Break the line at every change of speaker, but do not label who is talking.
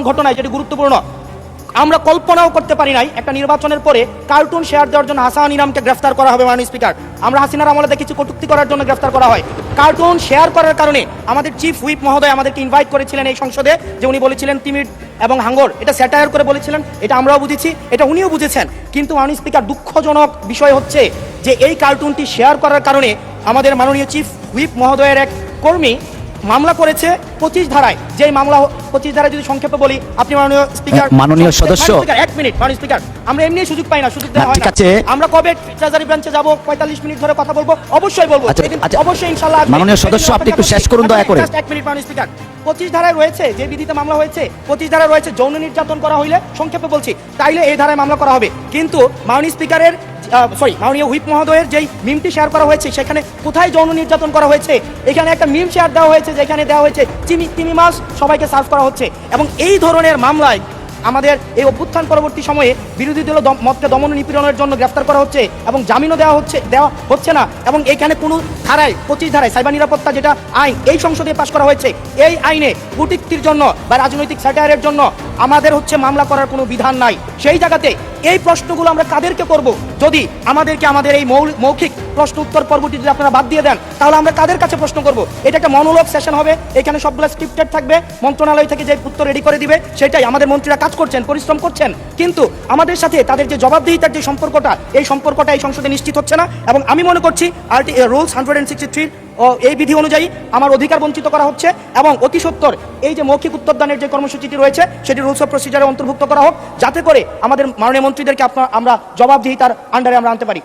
ঘটনায় যেটি গুরুত্বপূর্ণ, আমরা কল্পনাও করতে পারি নাই একটা নির্বাচনের পরে কার্টুন শেয়ার দেওয়ার জন্য হাসান ইনামকে গ্রেফতার করা হবে। মাননীয় স্পিকার, আমরা হাসিনার আমলে দেখেছি কটূক্তি করার জন্য গ্রেফতার করা হয়। কার্টুন শেয়ার করার কারণে আমাদের চিফ হুইপ মহোদয় আমাদেরকে ইনভাইট করেছিলেন এই সংসদে, যে উনি বলেছিলেন তিমির এবং হাঙ্গর, এটা স্যাটায়ার করে বলেছিলেন, এটা আমরাও বুঝেছি, এটা উনিও বুঝেছেন। কিন্তু মাননীয় স্পিকার, দুঃখজনক বিষয় হচ্ছে যে এই কার্টুনটি শেয়ার করার কারণে আমাদের মাননীয় চিফ হুইপ মহোদয়ের এক কর্মী মামলা করেছে 25 ধারায়। যেই মামলা 25 ধারায় যদি সংক্ষেপে বলি, আপনি মাননীয় স্পিকার,
মাননীয় সদস্য,
এক মিনিট মাননীয় স্পিকার, আমরা এমনি সুযোগ পাই না, সুযোগ দেওয়া হয় না। আমরা কবে ট্রেজারি ব্রাঞ্চে যাব, 45 মিনিট ধরে কথা বলবো, অবশ্যই বলবো, অবশ্যই ইনশাআল্লাহ।
মাননীয় সদস্য, আপনি একটু শেষ করুন দয়া করে।
এক মিনিট মাননীয় স্পিকার, 25 ধারায় রয়েছে, যে বিধিতে মামলা হয়েছে 25 ধারায় রয়েছে যৌন নির্যাতন করা হইলে, সংক্ষেপে বলছি, তাইলে এই ধারায় মামলা করা হবে। কিন্তু মাননীয় স্পিকারের মাননীয় হুইপ মহোদয়ের যেই মিমটি শেয়ার করা হয়েছে, সেখানে কোথায় যৌন নির্যাতন করা হয়েছে? এখানে একটা মিম শেয়ার দেওয়া হয়েছে, যেখানে দেওয়া হয়েছে তিমি মাছ সবাইকে সার্ভ করা হচ্ছে। এবং এই ধরনের মামলায় আমাদের এই অভ্যুত্থান পরবর্তী সময়ে বিরোধী দল মতকে দমন নিপীড়নের জন্য গ্রেফতার করা হচ্ছে এবং জামিনও দেওয়া হচ্ছে না। এবং এখানে কোনো ধারায় 25 ধারায় সাইবার নিরাপত্তা যেটা আইন এই সংসদে পাশ করা হয়েছে, এই আইনে কটূক্তির জন্য বা রাজনৈতিক স্যাটায়ারের জন্য আমাদের মামলা করার কোনো বিধান নাই। সেই জায়গাতে এই প্রশ্নগুলো আমরা কাদেরকে করব? যদি আমাদের এই মৌখিক প্রশ্ন উত্তর পর্বটি যদি আপনারা বাদ দিয়ে দেন, তাহলে আমরা কাদের কাছে প্রশ্ন করব? এটা একটা মনোলগ সেশন হবে, এখানে সবগুলো স্ক্রিপ্টেড থাকবে, মন্ত্রণালয় থেকে যে উত্তর রেডি করে দিবে সেটাই। আমাদের মন্ত্রীরা কাজ করছেন, পরিশ্রম করছেন, কিন্তু আমাদের সাথে তাদের যে জবাবদিহিতার যে সম্পর্কটা, এই সম্পর্কটা এই সংসদে নিশ্চিত হচ্ছে না। এবং আমি মনে করছি রুলস 163 এই বিধি অনুযায়ী আমার অধিকার বঞ্চিত করা হচ্ছে। এবং অতি সত্বর এই যে মৌখিক উত্তরদানের যে কর্মসূচিটি রয়েছে, সেটি রুলস অফ প্রসিজারে অন্তর্ভুক্ত করা হোক, যাতে করে আমাদের মাননীয় মন্ত্রীদেরকে আমরা জবাবদিহিতার আন্ডারে আমরা আনতে পারি।